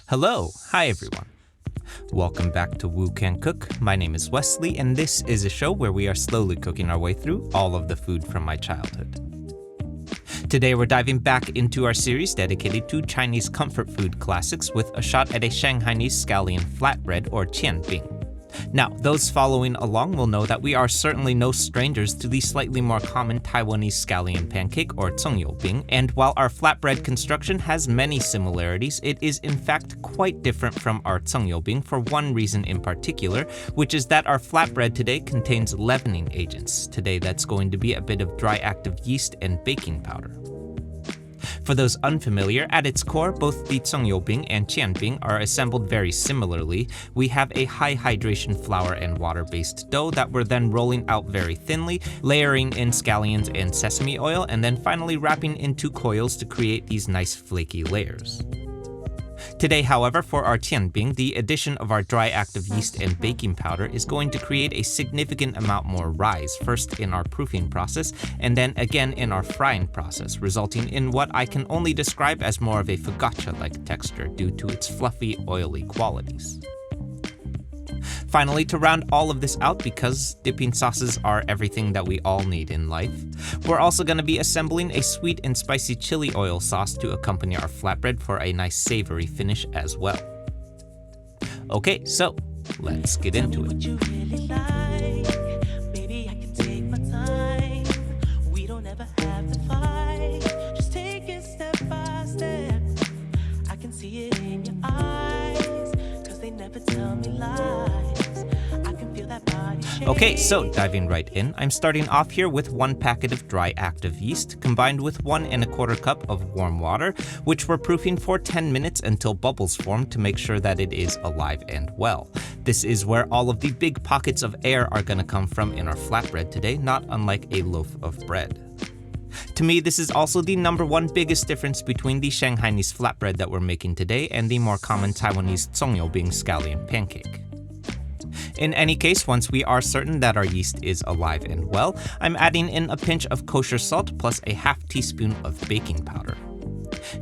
Hello, hi everyone. Welcome back to Woo Can Cook. My name is Wesley, and this is a show where we are slowly cooking our way through all of the food from my childhood. Today we're diving back into our series dedicated to Chinese comfort food classics with a shot at a Shanghainese scallion flatbread or qianbing. Now, those following along will know that we are certainly no strangers to the slightly more common Taiwanese scallion pancake or zhongyobing, and while our flatbread construction has many similarities, it is in fact quite different from our zhongyobing for one reason in particular, which is that our flatbread today contains leavening agents. Today that's going to be a bit of dry active yeast and baking powder. For those unfamiliar, at its core, both the zhongyobing and qianbing are assembled very similarly. We have a high hydration flour and water-based dough that we're then rolling out very thinly, layering in scallions and sesame oil, and then finally wrapping into coils to create these nice flaky layers. Today, however, for our qianbing, the addition of our dry active yeast and baking powder is going to create a significant amount more rise, first in our proofing process, and then again in our frying process, resulting in what I can only describe as more of a focaccia-like texture due to its fluffy, oily qualities. Finally, to round all of this out, because dipping sauces are everything that we all need in life, we're also going to be assembling a sweet and spicy chili oil sauce to accompany our flatbread for a nice savory finish as well. Okay, so let's get into it. Okay, so diving right in, I'm starting off here with 1 packet of dry active yeast combined with 1 1/4 cup of warm water, which we're proofing for 10 minutes until bubbles form to make sure that it is alive and well. This is where all of the big pockets of air are going to come from in our flatbread today, not unlike a loaf of bread. To me, this is also the #1 biggest difference between the Shanghainese flatbread that we're making today and the more common Taiwanese zhongyobing scallion pancake. In any case, once we are certain that our yeast is alive and well, I'm adding in a pinch of kosher salt plus a half teaspoon of baking powder.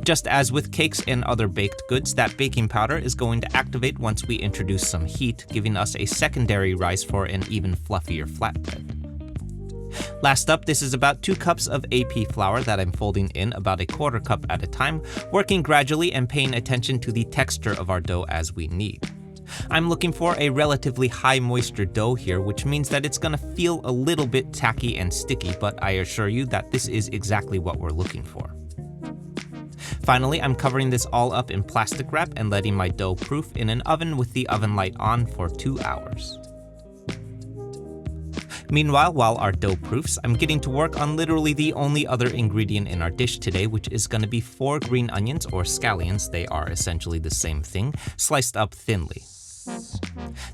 Just as with cakes and other baked goods, that baking powder is going to activate once we introduce some heat, giving us a secondary rise for an even fluffier flatbread. Last up, this is about 2 cups of AP flour that I'm folding in about 1/4 cup at a time, working gradually and paying attention to the texture of our dough as we need. I'm looking for a relatively high moisture dough here, which means that it's gonna feel a little bit tacky and sticky, but I assure you that this is exactly what we're looking for. Finally, I'm covering this all up in plastic wrap and letting my dough proof in an oven with the oven light on for 2 hours. Meanwhile, while our dough proofs, I'm getting to work on literally the only other ingredient in our dish today, which is going to be 4 green onions or scallions, they are essentially the same thing, sliced up thinly.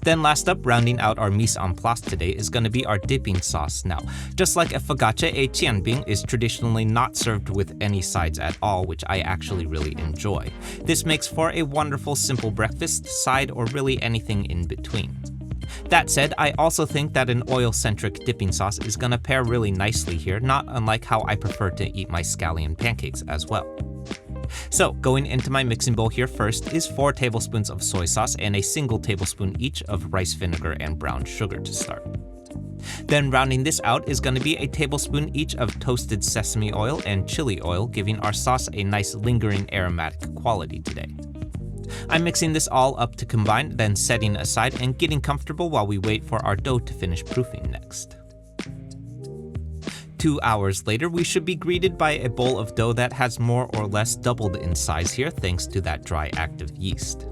Then last up, rounding out our mise en place today is going to be our dipping sauce. Now, just like a focaccia, a qianbing is traditionally not served with any sides at all, which I actually really enjoy. This makes for a wonderful simple breakfast, side, or really anything in between. That said, I also think that an oil-centric dipping sauce is going to pair really nicely here, not unlike how I prefer to eat my scallion pancakes as well. So, going into my mixing bowl here first is 4 tablespoons of soy sauce and a single tablespoon each of rice vinegar and brown sugar to start. Then rounding this out is going to be a tablespoon each of toasted sesame oil and chili oil, giving our sauce a nice lingering aromatic quality today. I'm mixing this all up to combine, then setting aside and getting comfortable while we wait for our dough to finish proofing next. 2 hours later, we should be greeted by a bowl of dough that has more or less doubled in size here thanks to that dry active yeast.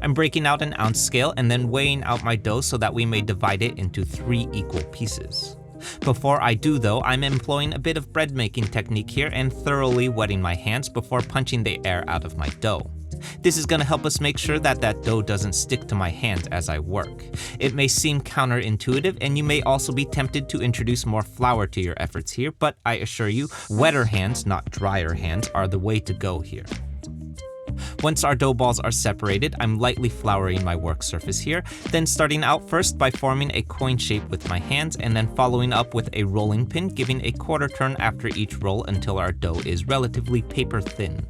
I'm breaking out an ounce scale and then weighing out my dough so that we may divide it into 3 equal pieces. Before I do though, I'm employing a bit of bread making technique here and thoroughly wetting my hands before punching the air out of my dough. This is going to help us make sure that dough doesn't stick to my hands as I work. It may seem counterintuitive, and you may also be tempted to introduce more flour to your efforts here, but I assure you, wetter hands, not drier hands, are the way to go here. Once our dough balls are separated, I'm lightly flouring my work surface here, then starting out first by forming a coin shape with my hands, and then following up with a rolling pin, giving a quarter turn after each roll until our dough is relatively paper thin.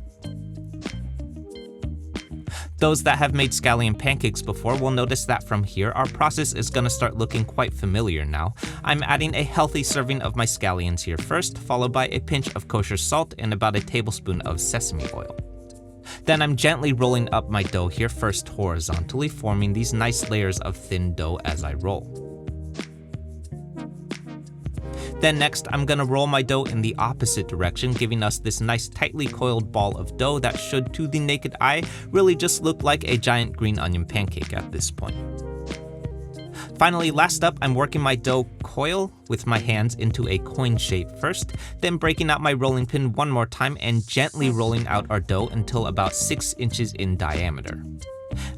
Those that have made scallion pancakes before will notice that from here, our process is going to start looking quite familiar now. I'm adding a healthy serving of my scallions here first, followed by a pinch of kosher salt and about a tablespoon of sesame oil. Then I'm gently rolling up my dough here first horizontally, forming these nice layers of thin dough as I roll. Then next, I'm gonna roll my dough in the opposite direction, giving us this nice tightly coiled ball of dough that should, to the naked eye, really just look like a giant green onion pancake at this point. Finally, last up, I'm working my dough coil with my hands into a coin shape first, then breaking out my rolling pin one more time and gently rolling out our dough until about 6 inches in diameter.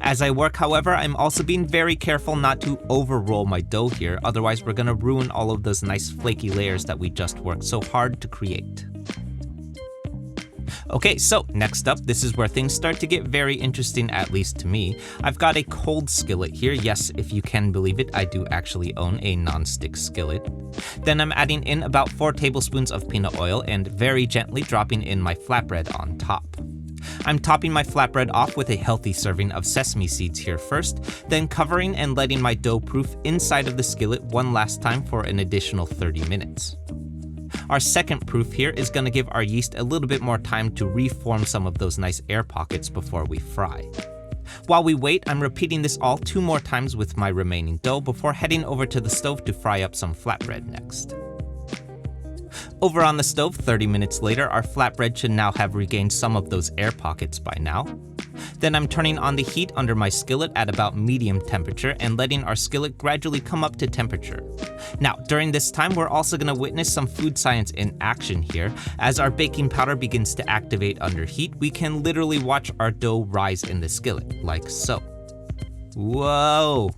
As I work, however, I'm also being very careful not to over-roll my dough here, otherwise we're gonna ruin all of those nice flaky layers that we just worked so hard to create. Okay, so next up, this is where things start to get very interesting, at least to me. I've got a cold skillet here. Yes, if you can believe it, I do actually own a non-stick skillet. Then I'm adding in about 4 tablespoons of peanut oil and very gently dropping in my flatbread on top. I'm topping my flatbread off with a healthy serving of sesame seeds here first, then covering and letting my dough proof inside of the skillet one last time for an additional 30 minutes. Our second proof here is going to give our yeast a little bit more time to reform some of those nice air pockets before we fry. While we wait, I'm repeating this all 2 more times with my remaining dough before heading over to the stove to fry up some flatbread next. Over on the stove, 30 minutes later, our flatbread should now have regained some of those air pockets by now. Then I'm turning on the heat under my skillet at about medium temperature and letting our skillet gradually come up to temperature. Now, during this time, we're also going to witness some food science in action here. As our baking powder begins to activate under heat, we can literally watch our dough rise in the skillet, like so. Whoa!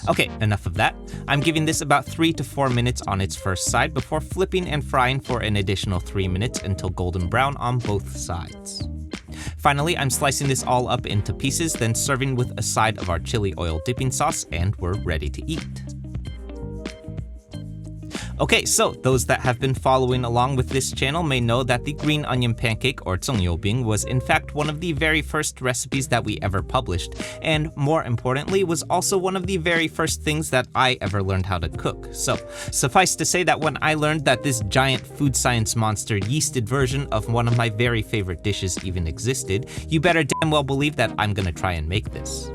Okay, enough of that. I'm giving this about 3 to 4 minutes on its first side before flipping and frying for an additional 3 minutes until golden brown on both sides. Finally, I'm slicing this all up into pieces, then serving with a side of our chili oil dipping sauce, and we're ready to eat. Okay, so those that have been following along with this channel may know that the green onion pancake, or 葱油饼, was in fact one of the very first recipes that we ever published, and more importantly, was also one of the very first things that I ever learned how to cook. So, suffice to say that when I learned that this giant food science monster yeasted version of one of my very favorite dishes even existed, you better damn well believe that I'm gonna try and make this.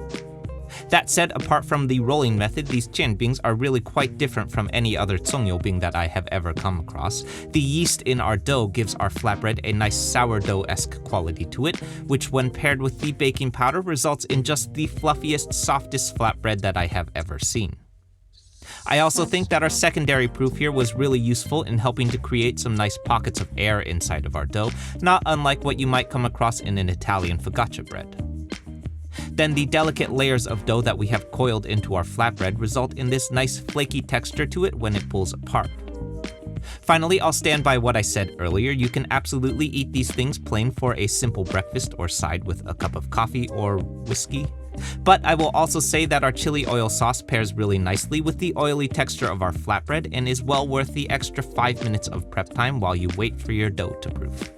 That said, apart from the rolling method, these jianbings are really quite different from any other 葱油饼 that I have ever come across. The yeast in our dough gives our flatbread a nice sourdough-esque quality to it, which when paired with the baking powder results in just the fluffiest, softest flatbread that I have ever seen. I also think that our secondary proof here was really useful in helping to create some nice pockets of air inside of our dough, not unlike what you might come across in an Italian focaccia bread. Then the delicate layers of dough that we have coiled into our flatbread result in this nice flaky texture to it when it pulls apart. Finally, I'll stand by what I said earlier. You can absolutely eat these things plain for a simple breakfast or side with a cup of coffee or whiskey. But I will also say that our chili oil sauce pairs really nicely with the oily texture of our flatbread and is well worth the extra 5 minutes of prep time while you wait for your dough to proof.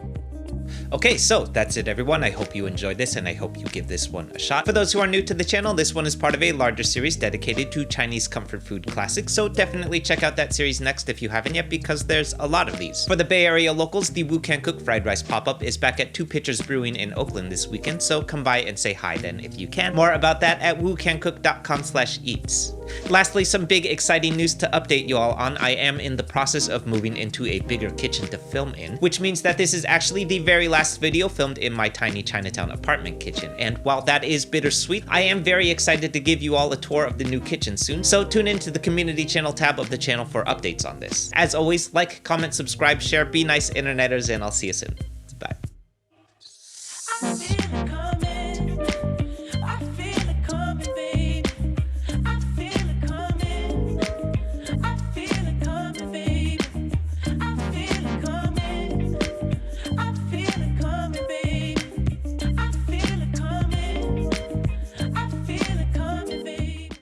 Okay, so that's it everyone. I hope you enjoyed this and I hope you give this one a shot. For those who are new to the channel, this one is part of a larger series dedicated to Chinese comfort food classics, so definitely check out that series next if you haven't yet because there's a lot of these. For the Bay Area locals, the Wu Can Cook Fried Rice pop-up is back at 2 Pitchers Brewing in Oakland this weekend, so come by and say hi then if you can. More about that at wucancook.com/eats. Lastly, some big exciting news to update you all on. I am in the process of moving into a bigger kitchen to film in, which means that this is actually the very last video filmed in my tiny Chinatown apartment kitchen. And while that is bittersweet, I am very excited to give you all a tour of the new kitchen soon, so tune into the community channel tab of the channel for updates on this. As always, like, comment, subscribe, share, be nice interneters, and I'll see you soon.